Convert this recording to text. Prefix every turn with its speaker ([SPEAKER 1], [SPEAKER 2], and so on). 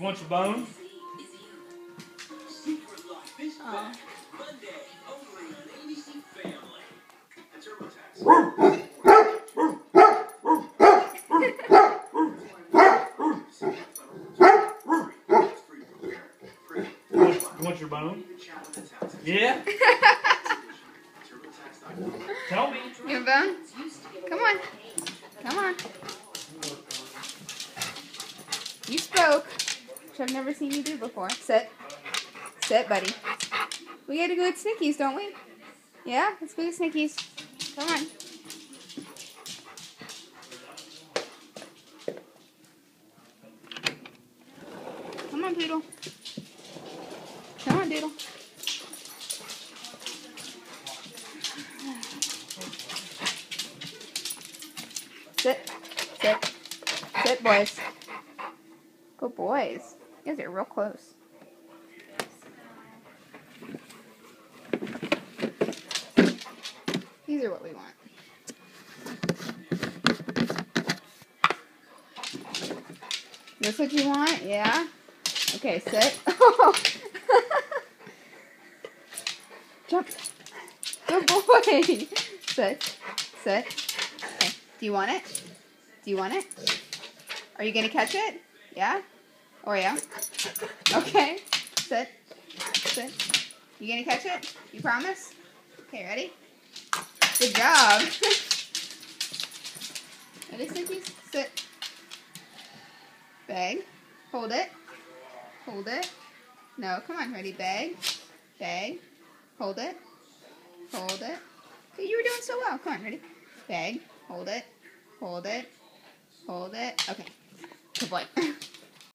[SPEAKER 1] You want your bone?
[SPEAKER 2] Oh.
[SPEAKER 1] You want your bone? Yeah? Tell me.
[SPEAKER 2] You want a bone? Come on. Come on. You spoke, which I've never seen you do before. Sit. Sit, buddy. We gotta go get Snickies, don't we? Yeah? Let's go get Snickies. Come on. Come on, Poodle. Come on, Doodle. Sit. Sit. Sit, boys. Good boys. You guys are real close. These are what we want. This what you want? Yeah? Okay, sit. Jump. Good boy. Sit. Sit. Okay. Do you want it? Do you want it? Are you going to catch it? Yeah? Or yeah? Okay. Sit. Sit. You going to catch it? You promise? Okay, ready? Good job. Ready, Snickies? Sit. Bag. Hold it. Hold it. No, come on. Ready? Bag. Bag. Hold it. Hold it. Okay, you were doing so well. Come on, ready? Bag. Hold it. Hold it. Hold it. Okay. Good boy.